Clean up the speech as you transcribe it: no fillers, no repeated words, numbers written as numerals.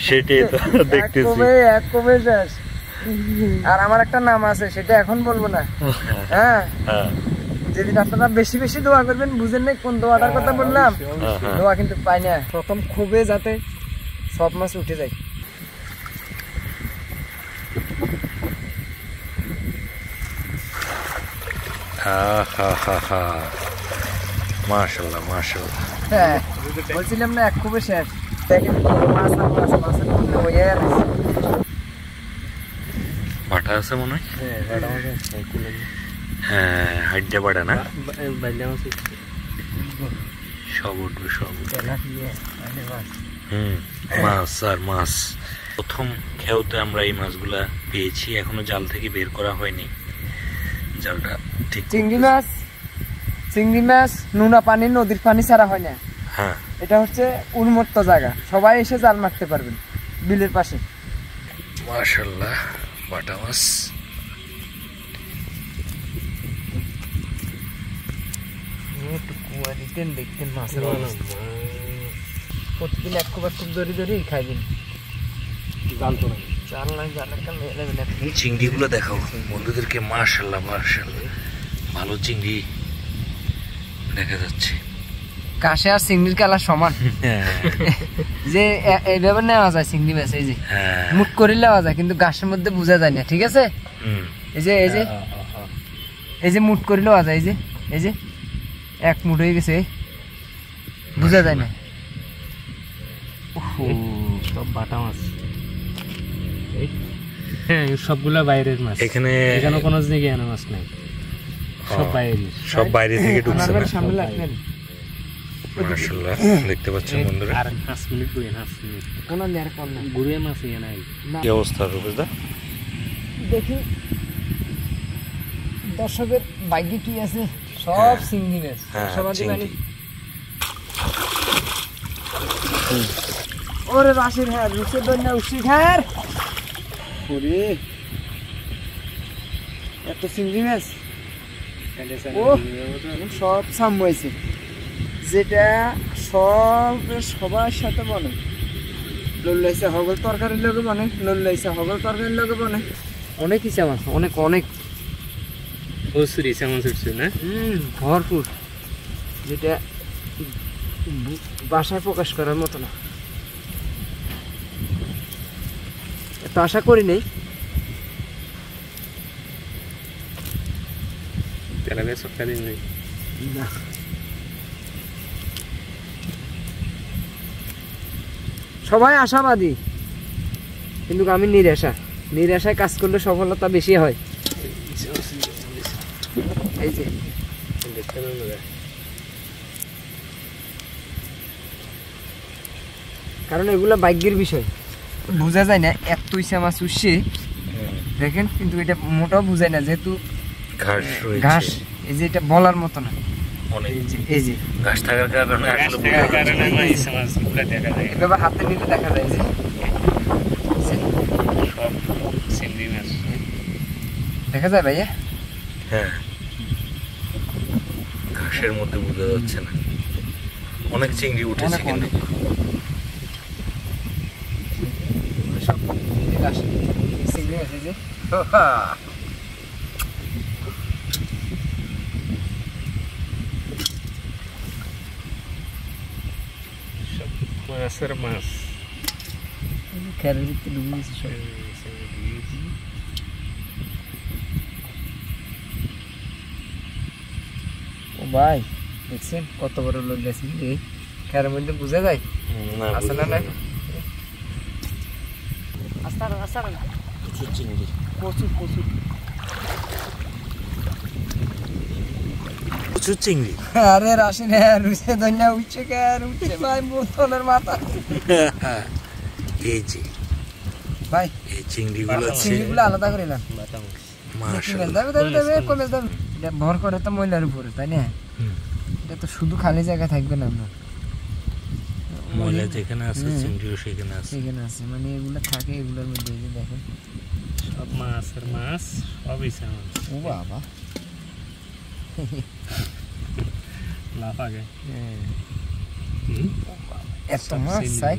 সেটাই তো দেখতেছি, এক কমে শেষ। আর আমার একটা নাম আছে, সেটা এখন বলবো না। হ্যাঁ, যেদিন আপনারা বেশি বেশি দোয়া করবেন, বুঝেন না কোন দোয়াটার কথা বললাম, দোয়া কিন্তু পাই না। প্রথম খুবই যাতে সব মাছ উঠে যায়। মাশাআল্লাহ মাশাআল্লাহ। হ্যাঁ, বলছিলাম না এক খুবই শেষ। দেখেন মাছ আর মাছ, মাছের মধ্যে হয়ে আছে। বাটা আছে মনে হয়। হ্যাঁ, বাটা মাছ আছে। হ্যাঁ, হাইডা বাটা না, বাইলা মাছ সব উঠবে সব। মাছ। মাছ আর মাছ। প্রথম খেয়াতে আমরা এই মাছগুলা পেয়েছি, এখনো জাল থেকে বের করা হয়নি জালটা। ঠিক, চিংড়ি মাছ, চিংড়ি মাছ নোনা পানি, নদীর পানি ছাড়া হয় না। হ্যাঁ, এটা হচ্ছে উন্মুক্ত জায়গা, সবাই এসে জাল মারতে পারবেন বিলের পাশে। মাশাআল্লাহ, বাটা মাছ। দেখতেন মাছের প্রতিদিন এক খুব ধরে ধরে খাইবেন। চিংড়িগুলো দেখাও বন্ধুদেরকে। মাশাআল্লাহ মাশাআল্লাহ, ভালো চিংড়ি দেখা যাচ্ছে। কাশে আর চিংড়ির কালার সমান। যে এইভাবে নেওয়া যায় চিংড়ি মাছ, এই যে মুখ করে নেওয়া যায়, কিন্তু গাছের মধ্যে বোঝা যায় না। ঠিক আছে, এই যে এই যে এই যে মুঠ করে নেওয়া যায়, এই যে এই যে এক মুঠ হয়ে গেছে, বোঝা যায় না। সব বাটা মাছ, হ্যাঁ সবগুলা বাইরের মাছ। এখানে কোনো জায়গায় মাছ নাই, সব বাইরে, সব বাইরে থেকে ঢুকছে না। সামনে লাগবেন। মাশাআল্লাহ, দেখতে পাচ্ছেন বন্ধুরা। আর 5 মিনিট ঘুরে, 5 মিনিট কোন নেয়ার কোন না ঘুরে মাছ ইয়া নাই। কি অবস্থা রূপেশদা? দেখি দর্শকের ভাগ্যে কি আছে। সব চিংড়ি মাছ, সমাধি মানে। ওরে বাসির হ্যাঁ, রুচের দন্যা উঠছি ঘর। ওরে এত চিংড়ি মাছ, ও সব সামুয়েছে, যেটা সব সবার সাথে বনে। লল্লাইছে হগল তরকারির লোকে বনে, লল্লাইছে হগল তরকারির লোকে বনে। অনেক কিছু মাছ, অনেক অনেক ওসুরি সামান উঠছে না। ভরপুর, যেটা বাসায় প্রকাশ করার মতো না। এত আশা করি নেই। তেলাপিয়া সবটা দিন না, সবাই আশাবাদী, কিন্তু আমি নিরাশা। নিরাশায় কাজ করলে সফলতা বেশি হয়। এই যে কারণ এগুলো ভাগ্যের বিষয়, বোঝা যায় না। এত ইসা মাছ উঠছে দেখেন, কিন্তু এটা মোটাও বোঝায় না, যেহেতু ঘাস। এই যে এটা বলার মতো না, এই যে ঘাস থাকার কারণে এভাবে হাতে নিলে দেখা যায় যে সব চিংড়ি মাছ দেখা যায় ভাইয়া। হ্যাঁ, ঘাসের মধ্যে বোঝা যাচ্ছে না। অনেক চিংড়ি উঠেছে কিন্তু। চিংড়ি আছে যে মাছের মাছ খেয়ালের ভিতরে ডুবে গেছে সব। ও ভাই দেখছেন কত বড় লোক গেছে, খেয়ালের মধ্যে বোঝা যায় আছে না? নাই প্রচুর চিংড়ি, প্রচুর প্রচুর প্রচুর চিংড়ি। আরে রাশি রে, রুচে দন্যা উঠছে কেন উঠছে ভাই, বোতলের মাথা। এই যে ভাই এই চিংড়িগুলো আছে, চিংড়িগুলো আলাদা করে নিলাম। এটা ভর করে তো ময়লার উপরে, তাই না? এটা তো শুধু খালি জায়গা থাকবে না, আমরা ময়লা যেখানে আছে চিংড়িও সেখানে আছে, সেখানে আছে, মানে এগুলো থাকে এগুলোর মধ্যে। দেখেন সব মাছের মাছ, সব ইসা মাছ। ও বাবা, লাফ আগে এত মাছ চাই